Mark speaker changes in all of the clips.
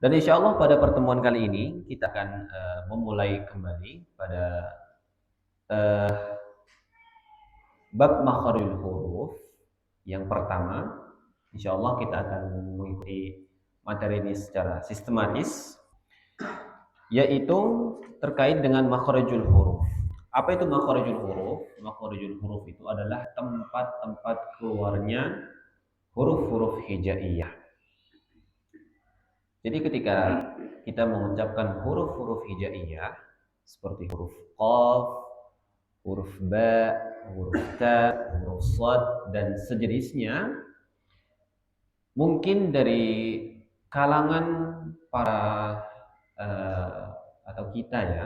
Speaker 1: Dan insya Allah pada pertemuan kali ini kita akan memulai kembali pada bab makharijul huruf yang pertama. Insya Allah kita akan mengikuti materi ini secara sistematis, yaitu terkait dengan makharijul huruf. Apa itu makharijul huruf? Makharijul huruf itu adalah tempat-tempat keluarnya huruf-huruf hijaiyah. Jadi ketika kita mengucapkan huruf-huruf hijaiyah seperti huruf qaf, huruf ba, huruf ta, huruf shad dan sejenisnya, mungkin dari kalangan para atau kita ya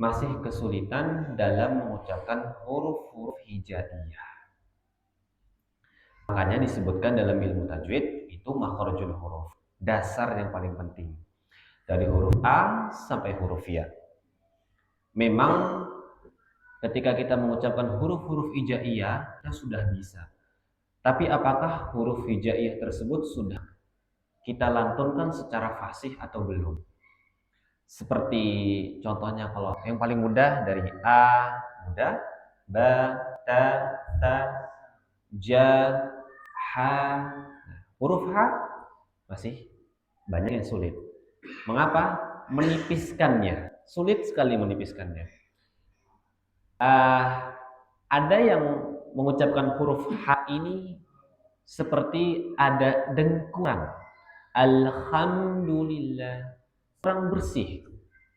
Speaker 1: masih kesulitan dalam mengucapkan huruf-huruf hijaiyah. Makanya disebutkan dalam ilmu tajwid itu makharijul huruf, dasar yang paling penting. Dari huruf A sampai huruf Ya. Memang ketika kita mengucapkan huruf-huruf hijaiyah, kita sudah bisa. Tapi apakah huruf hijaiyah tersebut sudah kita lantunkan secara fasih atau belum? Seperti contohnya kalau yang paling mudah dari A, mudah, Ba, Ta, Ja, Ha. Huruf H masih banyak yang sulit. Mengapa? Menipiskannya. Sulit sekali menipiskannya. Ada yang mengucapkan huruf H ini seperti ada dengkuran. Alhamdulillah. Kurang bersih.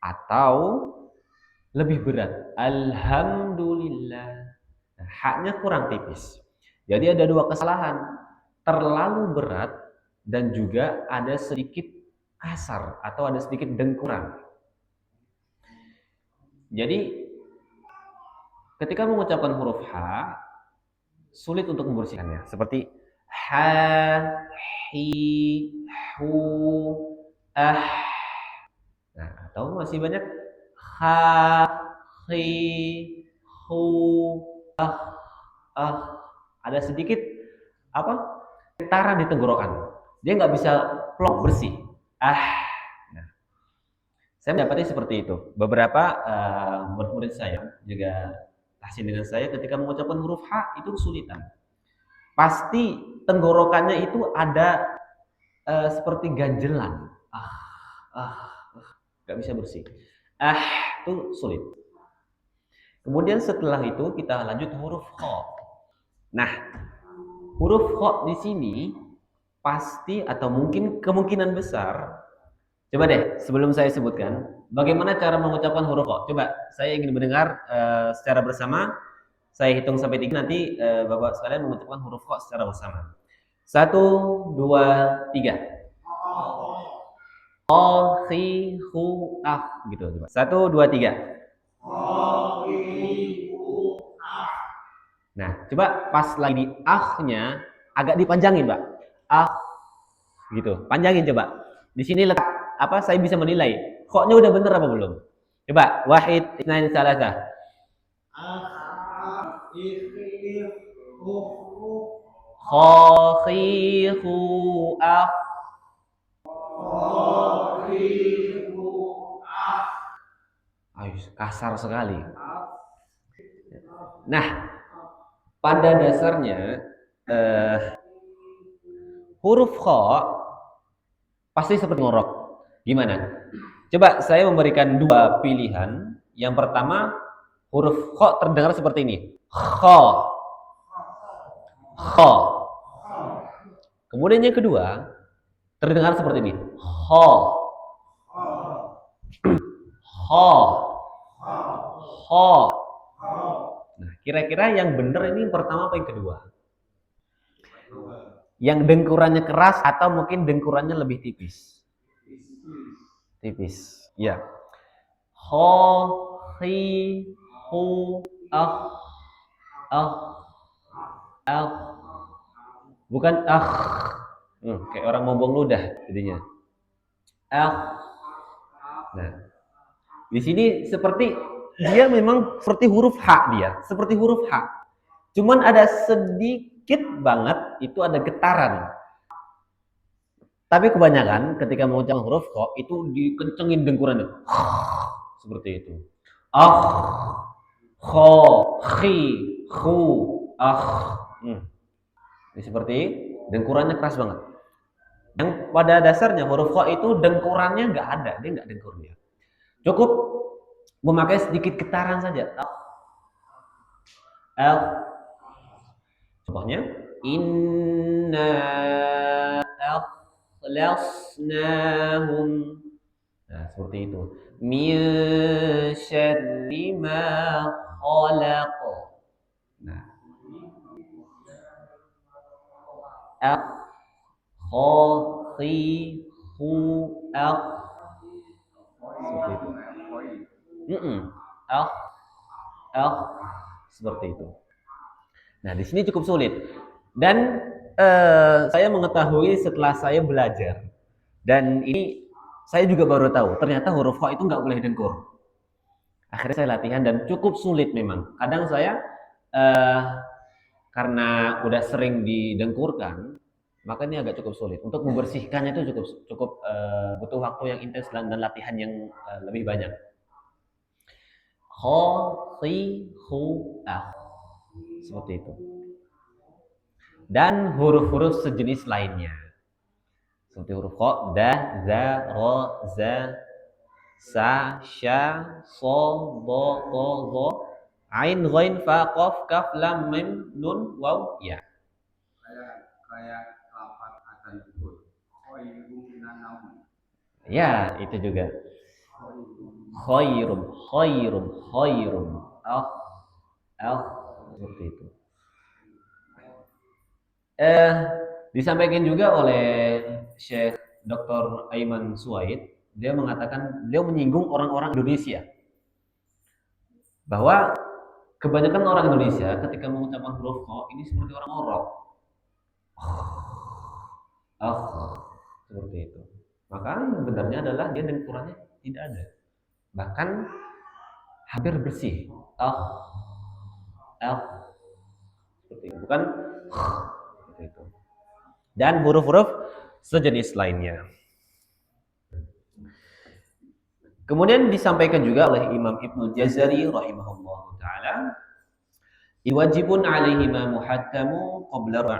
Speaker 1: Atau lebih berat. Alhamdulillah. Nah, H-nya kurang tipis. Jadi ada dua kesalahan. Terlalu berat dan juga ada sedikit kasar atau ada sedikit dengkuran. Jadi ketika mengucapkan huruf H sulit untuk membersihkannya. Seperti ha, hi, hu, ah. Nah, atau masih banyak ha, hi, hu, ah. Ada sedikit getaran di tenggorokan. Dia nggak bisa plong bersih. Nah, saya mendapati seperti itu. Beberapa murid-murid saya juga tahsin dengan saya ketika mengucapkan huruf H itu kesulitan. Pasti tenggorokannya itu ada seperti ganjelan. Nggak bisa bersih. Itu sulit. Kemudian setelah itu kita lanjut huruf Kha. Nah, huruf Kha di sini pasti atau mungkin kemungkinan besar. Coba deh, sebelum saya sebutkan, bagaimana cara mengucapkan huruf Kha? Coba, saya ingin mendengar secara bersama. Saya hitung sampai 3, nanti Bapak sekalian mengucapkan huruf Kha secara bersama. 1, 2, 3. O, khi, hu, ah. Gitu, coba. 1, 2, 3. O, khi, hu, ah. Nah, coba pas lagi di ah-nya agak dipanjangin, Pak. Ah, gitu. Panjangin coba. Di sini letak saya bisa menilai. Kok-nya udah bener apa belum? Coba, wahid, isnain, salasah. Kha, khi, hu, ah. Kasar sekali. Nah, pada dasarnya huruf Kha pasti seperti ngorok. Gimana? Coba saya memberikan dua pilihan. Yang pertama, huruf Kha terdengar seperti ini. Kha. Kha. Kemudian yang kedua, terdengar seperti ini. Kha. Kha. Kha. Nah, kira-kira yang benar ini yang pertama apa yang kedua? Yang dengkurannya keras atau mungkin dengkurannya lebih tipis? Tipis. Ya. Kha, khi, hu, ah. Bukan kayak orang ngomong ludah jadinya. Nah, di sini seperti dia memang seperti huruf H dia, seperti huruf H. Cuman ada sedikit banget itu ada getaran. Tapi kebanyakan ketika mengucapkan huruf kho itu dikencengin dengkurannya. Seperti itu. Kho, khi, khu, Hmm. Ini seperti dengkurannya keras banget. Yang pada dasarnya huruf kho itu dengkurannya nggak ada, dia nggak dengkur dia. Cukup memakai sedikit getaran saja. L. Contohnya, inna akhlasnahum. Nah, seperti itu. Min syarri ma khalaq. Nah, akh, kho, khi, hu, akh. Seperti itu. Akh, akh. Seperti itu. Nah, di sini cukup sulit. Dan saya mengetahui setelah saya belajar. Dan ini saya juga baru tahu, ternyata huruf kho itu nggak boleh dengkur. Akhirnya saya latihan dan cukup sulit memang. Kadang saya karena udah sering didengkurkan, maka ini agak cukup sulit. Untuk membersihkannya itu cukup butuh waktu yang intens dan latihan yang lebih banyak. Kho, si, hu, ah. Seperti itu. Dan huruf-huruf sejenis lainnya. Seperti huruf kho, da, za, ro, za, sa, sya, so, do, to, zo, ain, ghain, fa, qaf, kaf, lam, mim, nun, waw, ya. Kayak lafaz akan ikut. Ya, itu juga. Khairum, khairum, khairum. Ah, seperti itu. Disampaikan juga oleh Syekh Dr. Aiman Suwaid, dia mengatakan, dia menyinggung orang-orang Indonesia bahwa kebanyakan orang Indonesia ketika mengucapkan huruf kho ini seperti orang ngorok. Seperti itu. Maka yang sebenarnya adalah dia dengkurannya tidak ada. Bahkan hampir bersih. Seperti itu. Bukan seperti itu. Dan huruf-huruf sejenis lainnya. Kemudian disampaikan juga oleh Imam Ibnu Jazari rahimahullah taala, wajibun alaihi ma muhattamu qabla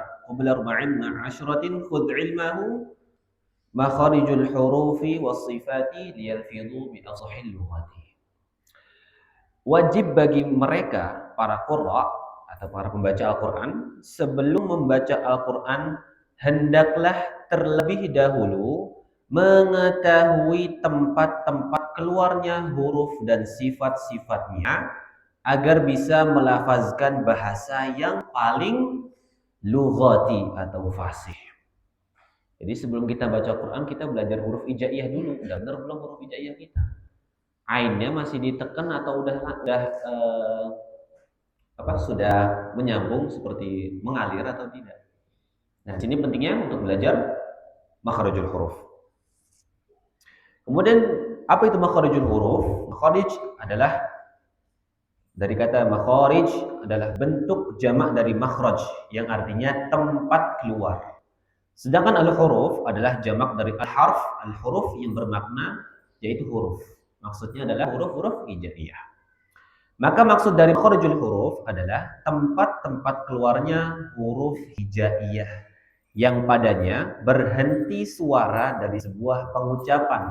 Speaker 1: arba'in ma'asyratin khudh ilmahu makharijul hurufi was sifati liyalfidhu bi ashahil lughati. Wajib bagi mereka para qurra atau para pembaca Al-Qur'an, sebelum membaca Al-Qur'an hendaklah terlebih dahulu mengetahui tempat-tempat keluarnya huruf dan sifat-sifatnya agar bisa melafazkan bahasa yang paling lughati atau fasih. Jadi sebelum kita baca Quran, kita belajar huruf hijaiyah dulu. Udah benar belum huruf hijaiyah kita? Ainnya masih ditekan atau sudah menyambung seperti mengalir atau tidak? Nah, sini pentingnya untuk belajar makharijul huruf. Kemudian apa itu makharijul huruf? Makharij adalah dari kata makharij adalah bentuk jamak dari makhraj yang artinya tempat keluar. Sedangkan al-huruf adalah jamak dari al-harf, al-huruf yang bermakna yaitu huruf. Maksudnya adalah huruf-huruf hijaiyah. Maka maksud dari makharijul huruf adalah tempat-tempat keluarnya huruf hijaiyah yang padanya berhenti suara dari sebuah pengucapan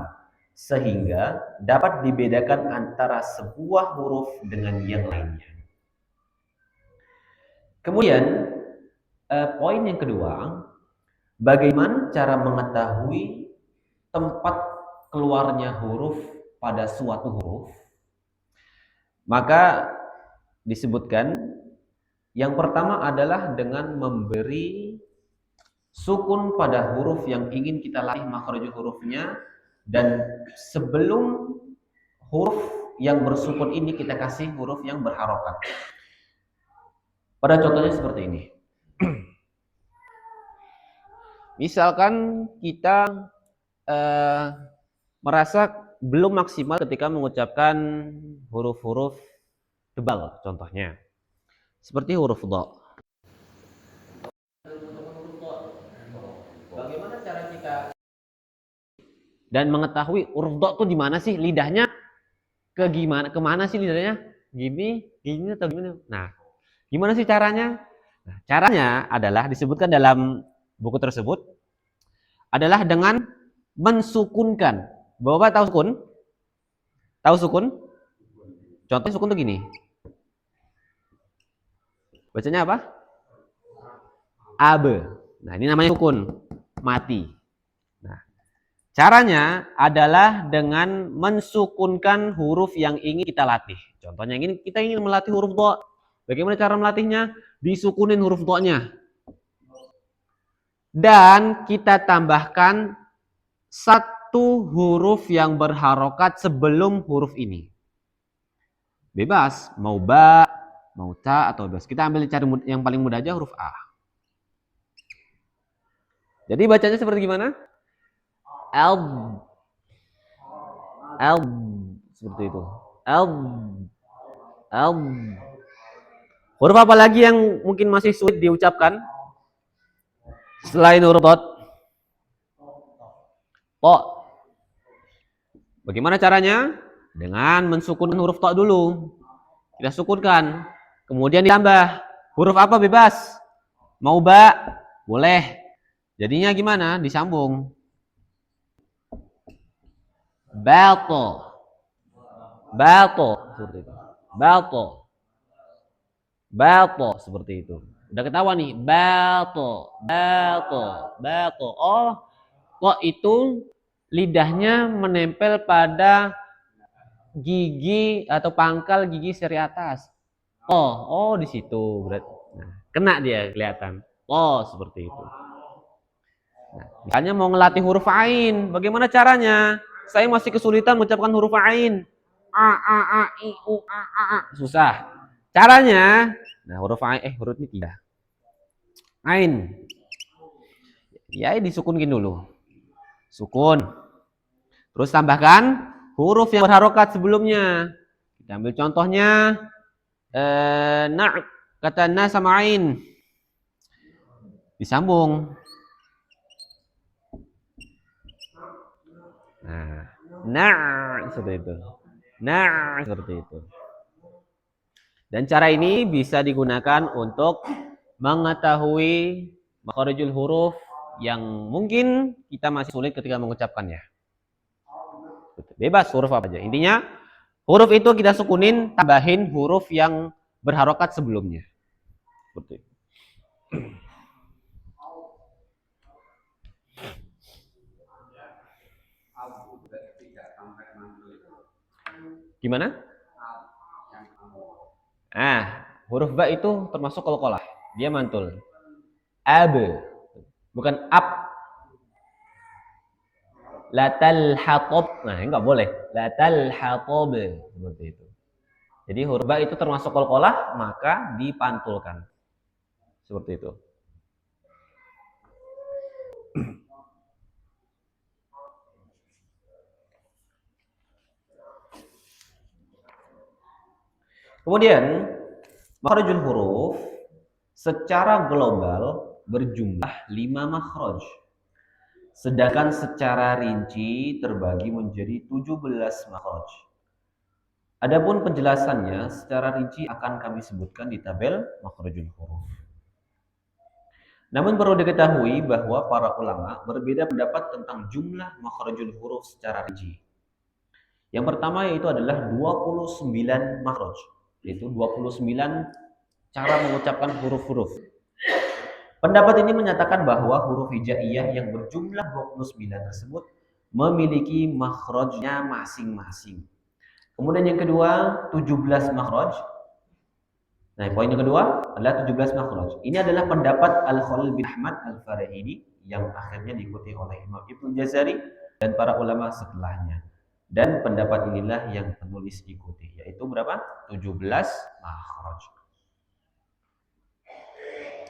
Speaker 1: sehingga dapat dibedakan antara sebuah huruf dengan yang lainnya. Kemudian poin yang kedua, bagaimana cara mengetahui tempat keluarnya huruf pada suatu huruf? Maka disebutkan yang pertama adalah dengan memberi sukun pada huruf yang ingin kita latih makhraj hurufnya, dan sebelum huruf yang bersukun ini kita kasih huruf yang berharokat. Pada contohnya seperti ini. Misalkan kita merasa belum maksimal ketika mengucapkan huruf-huruf tebal, contohnya seperti huruf dha. Bagaimana cara kita dan mengetahui huruf dha tuh di mana sih lidahnya, kemana sih lidahnya, gini atau gimana. Nah, gimana sih caranya? Nah, caranya adalah disebutkan dalam buku tersebut adalah dengan mensukunkan. Bapak tahu sukun? Tahu sukun? Contohnya sukun tuh gini. Bacanya apa? Abe. Nah, ini namanya sukun, mati. Nah, caranya adalah dengan mensukunkan huruf yang ingin kita latih. Contohnya kita ingin melatih huruf dha. Bagaimana cara melatihnya? Disukunin huruf dha-nya. Dan kita tambahkan satu huruf yang berharokat sebelum huruf ini. Bebas, mau ba, mau ta, atau bebas. Kita ambil cari yang paling mudah aja, huruf A. Jadi bacanya seperti gimana? L, seperti itu. L. Huruf apa lagi yang mungkin masih sulit diucapkan selain huruf dot? To. Bagaimana caranya? Dengan mensukunkan huruf to dulu. Kita sukunkan. Kemudian ditambah. Huruf apa bebas? Mau ba? Boleh. Jadinya gimana? Disambung. Balto. Seperti itu. Balto. Seperti itu. Udah ketahuan nih. Balto. Oh, kok itu lidahnya menempel pada gigi atau pangkal gigi seri atas. Oh di situ berarti. Nah, kena dia kelihatan. Oh, seperti itu. Nah, misalnya mau ngelatih huruf ain, bagaimana caranya? Saya masih kesulitan mengucapkan huruf ain. A, I, U, A. Susah. Caranya, nah huruf ain, huruf ini tidak. Ain. Ya, disukunkin dulu. Sukun. Terus tambahkan huruf yang berharokat sebelumnya. Kita ambil contohnya. Kata na sama ain. Disambung. Nah, seperti itu. Seperti itu. Dan cara ini bisa digunakan untuk mengetahui makharijul huruf yang mungkin kita masih sulit ketika mengucapkannya. Bebas huruf apa aja. Intinya huruf itu kita sukunin, tambahin huruf yang berharokat sebelumnya. Seperti itu. Gimana? Huruf ba itu termasuk qalqalah. Dia mantul. Ab. Bukan ab. Latal hatab. Nah, enggak boleh. Latal hatab. Seperti itu. Jadi huruf ba itu termasuk qalqalah, maka dipantulkan. Seperti itu. Kemudian makhrajul huruf secara global berjumlah 5 makhraj. Sedangkan secara rinci terbagi menjadi 17 makhraj. Adapun penjelasannya secara rinci akan kami sebutkan di tabel makhrajul huruf. Namun perlu diketahui bahwa para ulama berbeda pendapat tentang jumlah makhrajul huruf secara rinci. Yang pertama yaitu adalah 29 makhraj. Yaitu 29 cara mengucapkan huruf-huruf. Pendapat ini menyatakan bahwa huruf hijaiyah yang berjumlah 29 tersebut memiliki makhrajnya masing-masing. Kemudian yang kedua, 17 makhraj. Nah, poin yang kedua adalah 17 makhraj. Ini adalah pendapat Al-Khalil bin Ahmad Al-Farahidi yang akhirnya diikuti oleh Imam Ibnu Jazari dan para ulama setelahnya. Dan pendapat inilah yang penulis ikuti, yaitu berapa? 17 makhraj.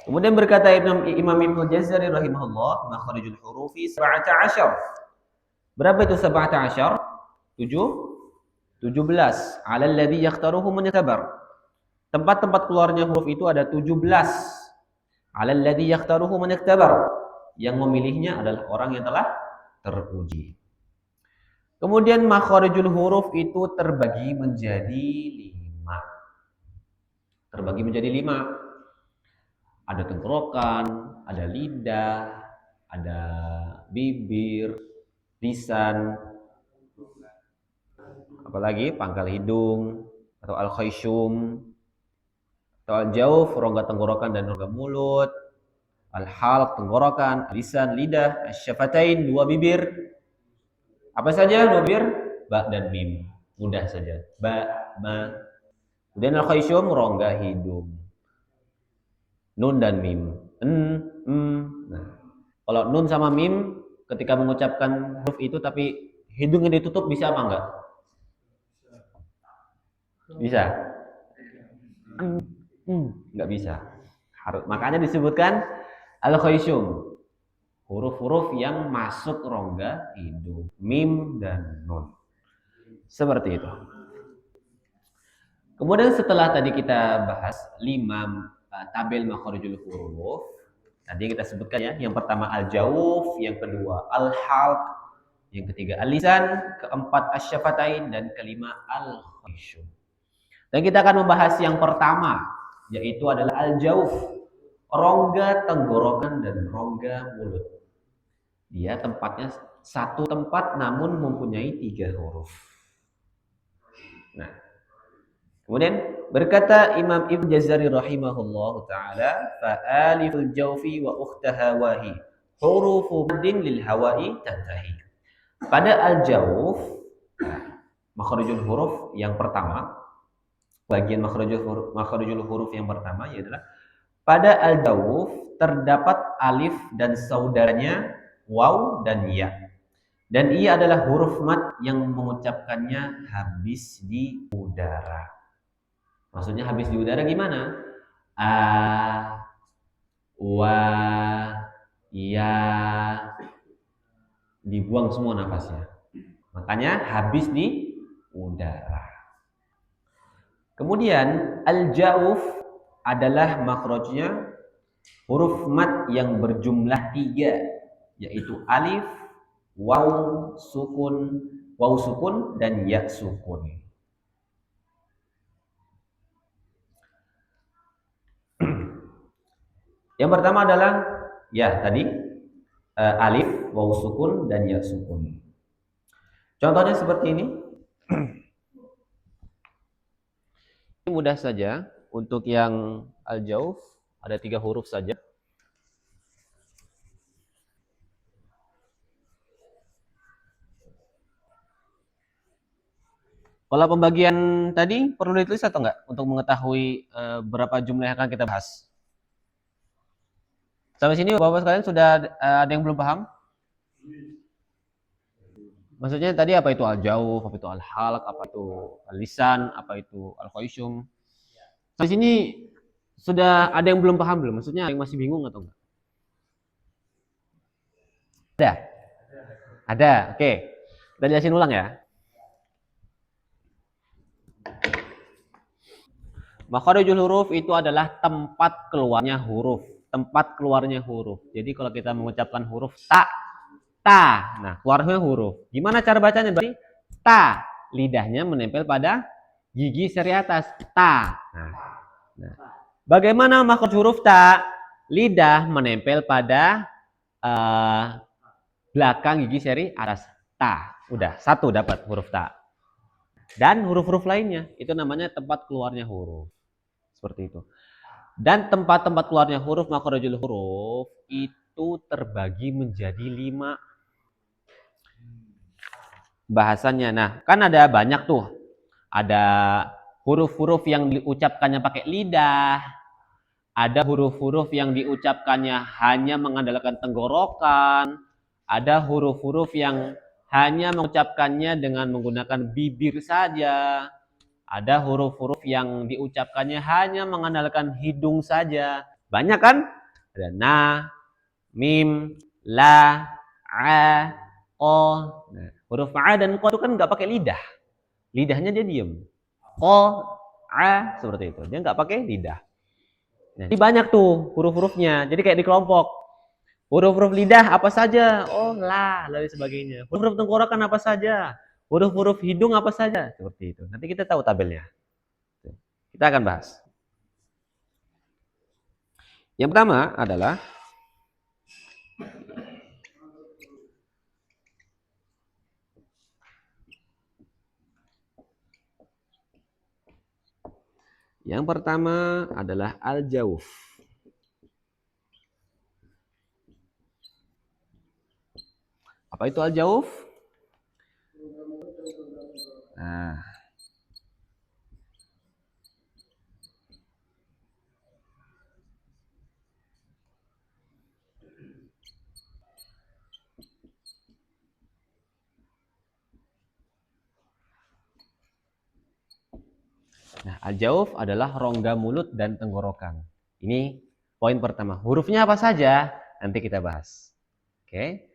Speaker 1: Kemudian berkata Imam Ibnu Jazari rahimahullah, makhrijul hurufi 17. Berapa itu 17? 17. 'Alal ladzi yakhtaruhu man yatabar. Tempat-tempat keluarnya huruf itu ada 17. 'Alal ladzi yakhtaruhu man yatabar. Yang memilihnya adalah orang yang telah teruji. Kemudian makharijul huruf itu terbagi menjadi 5. Terbagi menjadi 5. Ada tenggorokan, ada lidah, ada bibir, lisan, apalagi pangkal hidung atau al-khayshum, atau al-jauf, rongga tenggorokan dan rongga mulut, al-halq, tenggorokan, lisan, lidah, asyafatain, 2 bibir. Apa saja 2 bibir? Ba dan mim. Mudah saja. Ba, ma. Kemudian al-khayshum, rongga hidung. Nun dan mim. Nah, kalau nun sama mim ketika mengucapkan huruf itu tapi hidungnya ditutup bisa apa enggak? Bisa. Enggak bisa. Makanya disebutkan al-khayshum. Huruf-huruf yang masuk rongga hidung. Mim dan nun. Seperti itu. Kemudian setelah tadi kita bahas 5 tabel makharijul huruf, tadi kita sebutkan ya, yang pertama al-jauf, yang kedua al-halq, yang ketiga al-lisan, keempat asyafatain, dan kelima al-khayshum. Dan kita akan membahas yang pertama, yaitu adalah al-jauf, rongga tenggorokan dan rongga mulut. Dia tempatnya satu tempat namun mempunyai 3 huruf. Nah, kemudian berkata Imam Ibn Jazari rahimahullah ta'ala, fa'aliful jawfi wa ukhtaha wahi hurufu maddin lil hawai tantahi. Pada al-jawf, makharijul huruf yang pertama, bagian makharijul huruf yang pertama yaitu pada al-jawf terdapat alif dan saudaranya waw dan ya. Dan ia adalah huruf mad yang mengucapkannya habis di udara. Maksudnya habis di udara gimana? A, wa, ya, dibuang semua nafasnya. Makanya habis di udara. Kemudian al-jauf adalah makhrajnya huruf mad yang berjumlah 3, yaitu alif, waw sukun dan ya sukun. Yang pertama adalah ya tadi alif, waw sukun dan ya sukun. Contohnya seperti ini. Ini mudah saja. Untuk yang al-jauf ada 3 huruf saja. Kalau pembagian tadi perlu ditulis atau enggak untuk mengetahui berapa jumlah yang akan kita bahas? Sampai sini Bapak sekalian sudah ada yang belum paham? Maksudnya tadi apa itu al-jauf, apa itu al-halq, apa itu al-lisan, apa itu al-khayshum? Sampai sini sudah ada yang belum paham belum? Maksudnya ada yang masih bingung atau enggak? Ada? Ada, oke. Kita jelasin ulang ya. Makharijul huruf itu adalah tempat keluarnya huruf. Tempat keluarnya huruf. Jadi kalau kita mengucapkan huruf ta, nah keluarnya huruf. Gimana cara bacanya? Berarti ta, lidahnya menempel pada gigi seri atas. Ta. Nah. Bagaimana makhraj huruf ta? Lidah menempel pada belakang gigi seri atas. Ta. Udah, satu dapat huruf ta. Dan huruf-huruf lainnya, itu namanya tempat keluarnya huruf. Seperti itu. Dan tempat-tempat keluarnya huruf makharijul huruf itu terbagi menjadi 5 bahasannya. Nah, kan ada banyak tuh. Ada huruf-huruf yang diucapkannya pakai lidah. Ada huruf-huruf yang diucapkannya hanya mengandalkan tenggorokan. Ada huruf-huruf yang hanya mengucapkannya dengan menggunakan bibir saja. Ada huruf-huruf yang diucapkannya hanya mengandalkan hidung saja. Banyak kan? Ada na, mim, la, a, o. Nah, huruf a dan ko itu kan nggak pakai lidah. Lidahnya dia diem. Ko, a, seperti itu. Dia nggak pakai lidah. Nah, jadi banyak tuh huruf-hurufnya. Jadi kayak di kelompok. Huruf-huruf lidah apa saja? Oh, la, dan sebagainya. Huruf-huruf tenggorokan apa saja? huruf-huruf hidung apa saja? Seperti itu. Nanti kita tahu tabelnya. Kita akan bahas. Yang pertama adalah al-jauf. Apa itu al-jauf? Nah, al-jauf adalah rongga mulut dan tenggorokan. Ini poin pertama. Hurufnya apa saja? Nanti kita bahas. Oke.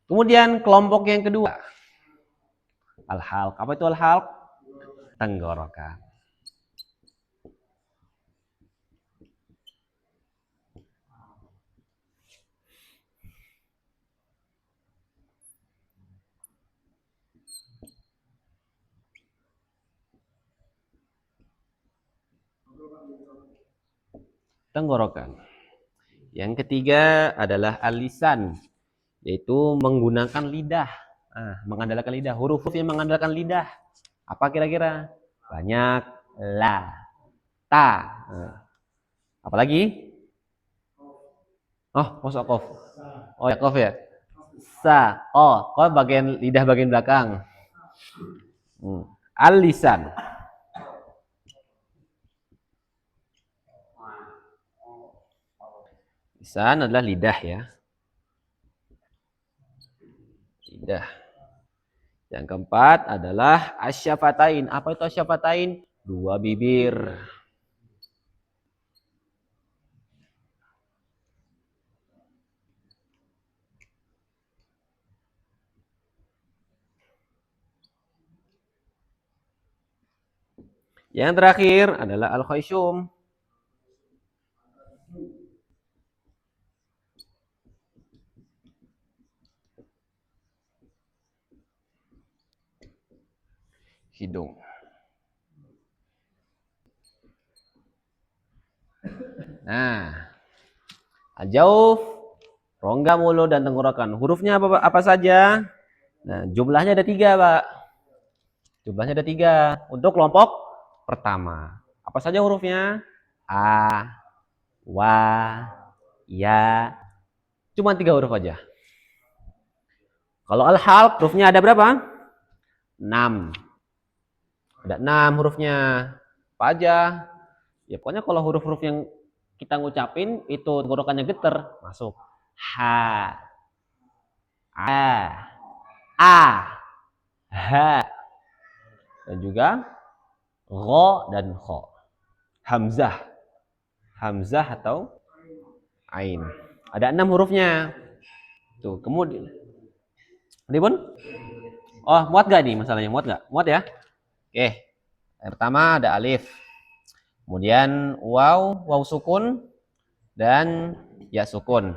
Speaker 1: Kemudian kelompok yang kedua. Al-halq. Apa itu al-halq? Tenggorokan. Tenggorokan. Yang ketiga adalah al-lisan, yaitu menggunakan lidah. Mengandalkan lidah. Huruf yang mengandalkan lidah. Apa kira-kira? Banyak. La, ta. Apalagi? Oh, kof. Oh ya, kof ya. Sa. Oh, kof bagian lidah bagian belakang. Al-lisan. Lisan adalah lidah ya. Lidah. Yang keempat adalah asyafatain. Apa itu asyafatain? Dua bibir. Yang terakhir adalah al-khayshum. Hidung. Nah, al-jauf, rongga mulut dan tenggorokan. Hurufnya apa saja? Nah, jumlahnya ada 3, Pak. Jumlahnya ada 3. Untuk kelompok pertama. Apa saja hurufnya? A, wa, ya. Cuma 3 huruf aja. Kalau al-halq, hurufnya ada berapa? 6. Ada 6 hurufnya. Apa aja? Ya pokoknya kalau huruf-huruf yang kita ngucapin itu tenggorokannya geter, masuk. Ha, a, ha, dan juga gho dan kho. Hamzah. Hamzah atau ain. Ada 6 hurufnya. Tuh, kemudian ini pun? Oh, muat gak nih masalahnya? Muat gak? Muat ya? Oke. Yang pertama ada alif. Kemudian waw sukun dan ya sukun.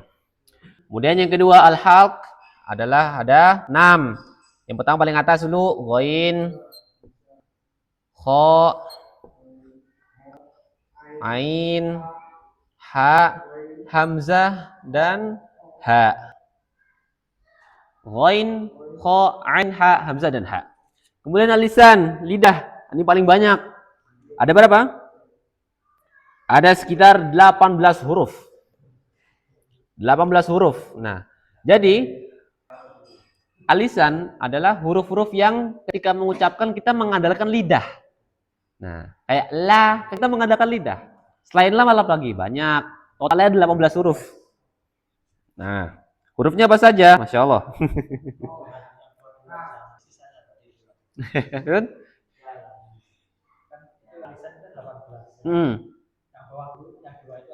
Speaker 1: Kemudian yang kedua al-halq adalah ada 6. Yang pertama paling atas dulu ghain, kha, ain, ha, hamzah dan ha. Ghain, kha, ain, ha, hamzah dan ha. Kemudian al-lisan, lidah. Ini paling banyak. Ada berapa? Ada sekitar 18 huruf. 18 huruf. Nah, jadi al-lisan adalah huruf-huruf yang ketika mengucapkan kita mengandalkan lidah. Nah, kayak la, kita mengandalkan lidah. Selain la malah lagi banyak. Totalnya ada 18 huruf. Nah, hurufnya apa saja? Masya Allah.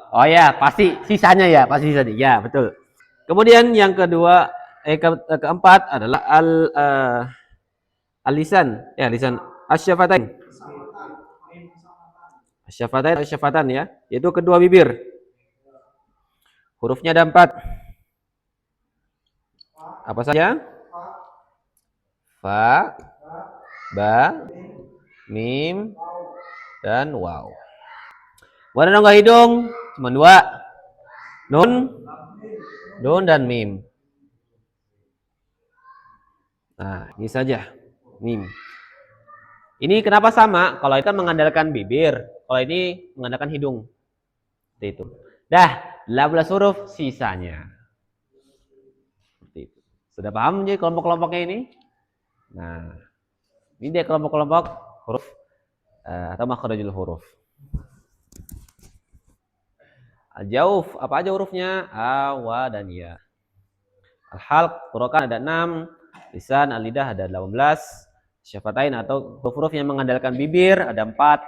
Speaker 1: Oh ya, pasti sisanya ya, pasti sisanya. Ya, betul. Kemudian yang kedua, keempat adalah al-lisan. Ya, lisan asyafatain. Asyafatain ya, yaitu kedua bibir. Hurufnya ada 4. Apa saja? Fa, ba, mim, dan waw. Warna dong nggak hidung? Cuma dua. Nun dan mim. Nah, ini saja. Mim. Ini kenapa sama? Kalau itu kan mengandalkan bibir. Kalau ini mengandalkan hidung. Seperti itu. Dah, 12 huruf sisanya. Seperti itu. Sudah paham jadi kelompok-kelompoknya ini? Nah, ini dia kelompok-kelompok huruf atau makhrajul huruf. Al-jauf, apa aja hurufnya? A, wa, dan ya. Al-halq, tenggorokan ada 6, lisan, al-lidah ada 18, syafatain atau huruf-huruf yang mengandalkan bibir ada 4,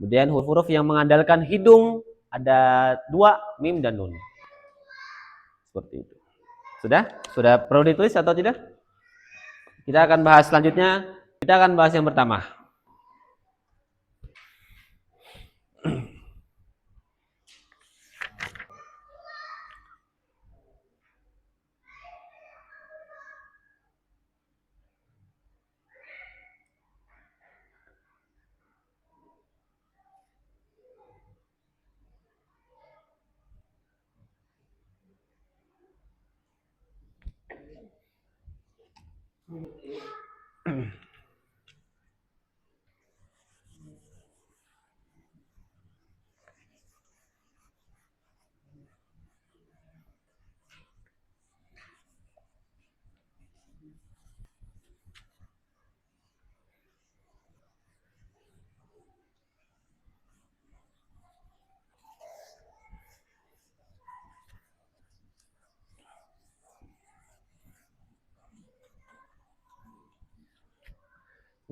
Speaker 1: kemudian huruf-huruf yang mengandalkan hidung ada 2, mim dan nun. Seperti itu. Sudah? Sudah perlu ditulis atau tidak? Kita akan bahas selanjutnya. Kita akan bahas yang pertama.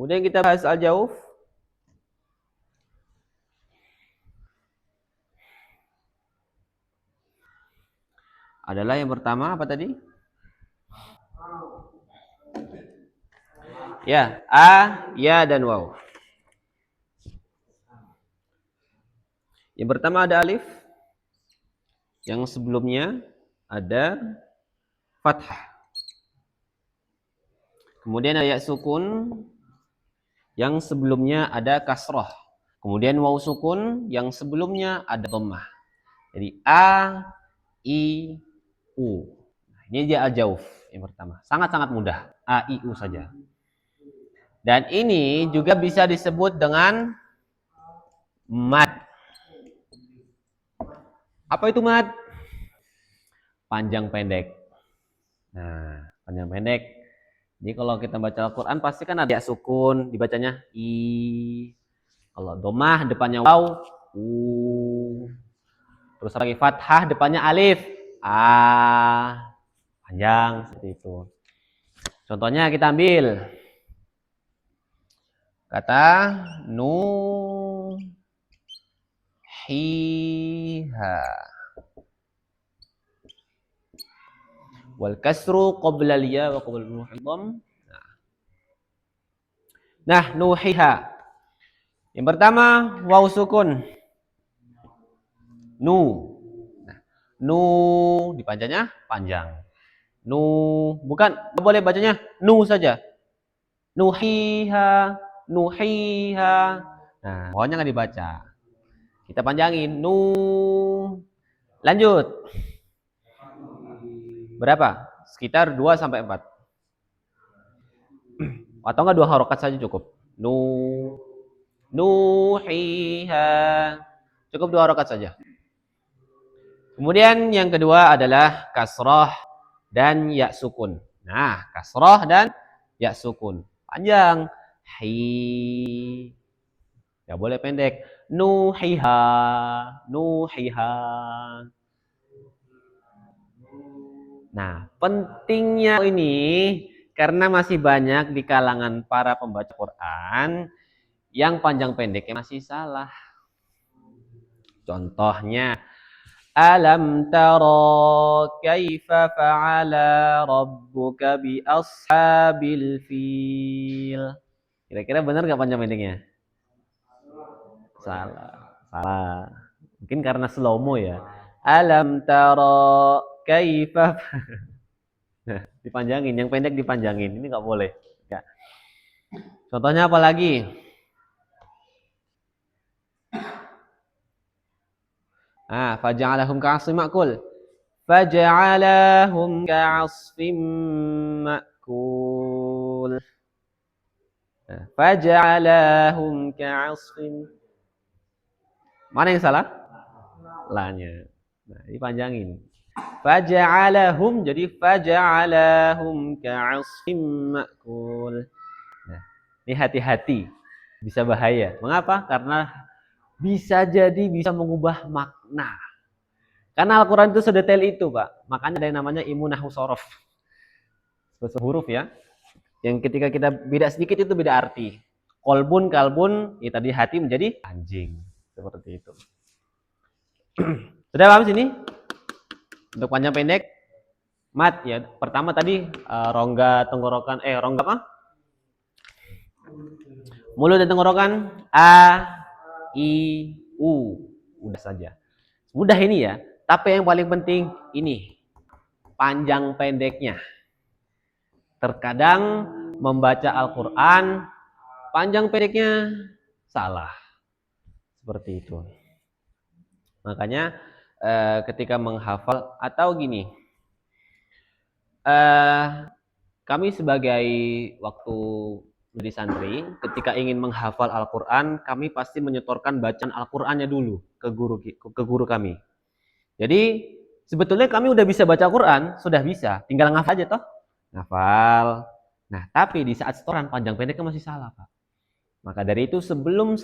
Speaker 1: Kemudian kita bahas al-jauf. Adalah yang pertama apa tadi? Ya, a, ya, dan waw. Yang pertama ada alif. Yang sebelumnya ada fathah. Kemudian ada ya sukun. Yang sebelumnya ada kasroh. Kemudian waw sukun. Yang sebelumnya ada dhammah. Jadi a, i, u. Nah, ini dia al-jauf yang pertama. Sangat-sangat mudah. A, i, u saja. Dan ini juga bisa disebut dengan mad. Apa itu mad? Panjang pendek. Nah, panjang pendek. Jadi kalau kita baca Al-Quran pasti kan ada ya sukun, dibacanya i. Kalau domah depannya waw, u. Terus lagi fathah depannya alif, a. Panjang seperti itu. Contohnya kita ambil kata nuhiha. Wal kasru qabla liya wa qabla nuhidham. Nah, nuhiha. Yang pertama waw sukun. Nu. Nah, nu dipanjangnya panjang. Nu bukan boleh bacanya nu saja. Nuhiha, nuhiha. Nah, pokoknya nggak dibaca. Kita panjangin nu. Lanjut. Berapa? Sekitar 2 sampai 4. Atau enggak 2 harokat saja cukup. Nuhiha. Cukup 2 harokat saja. Kemudian yang kedua adalah kasrah dan ya sukun. Nah, kasrah dan ya sukun. Panjang. Hi. Ya boleh pendek. Nuhiha. Nuhiha. Nah, pentingnya ini karena masih banyak di kalangan para pembaca Quran yang panjang pendeknya masih salah. Contohnya, alam tara kaifa fa'ala rabbuka bi ashabil fil. Kira-kira benar nggak panjang pendeknya? Salah. Mungkin karena slow-mo ya. Alam tara kaifa. Nah, dipanjangin, yang pendek dipanjangin. Ini nggak boleh. Ya. Contohnya apa lagi? Faja'alahum ka'asfim ma'kul. Faja'alahum ka'asfim ma'kul. Faja'alahum ka'asfim. Mana yang salah? La-nya. Nah, dipanjangin. Faja'alahum, jadi faja'alahum ka'asfim ma'kul. Nah, ini hati-hati, bisa bahaya. Mengapa? Karena bisa jadi bisa mengubah makna. Karena Al-Quran itu sedetail itu, Pak. Makanya ada yang namanya ilmu nahwu shorof. Huruf ya. Yang ketika kita beda sedikit itu beda arti. Kolbun, kalbun, ya tadi hati menjadi anjing. Seperti itu. Sudah paham sini? Untuk panjang pendek, mat ya. Pertama tadi rongga tenggorokan, rongga apa? Mulut dan tenggorokan a, i, u. Udah saja. Mudah ini ya. Tapi yang paling penting ini panjang pendeknya. Terkadang membaca Al-Quran panjang pendeknya salah. Seperti itu. Makanya ketika menghafal atau gini, kami sebagai waktu menjadi santri, ketika ingin menghafal Al-Quran, kami pasti menyetorkan bacaan Al-Qurannya dulu ke guru kami. Jadi sebetulnya kami udah bisa baca Al-Quran, sudah bisa, tinggal ngafal aja toh, ngafal. Nah, tapi di saat setoran panjang pendeknya masih salah, Pak. Maka dari itu sebelum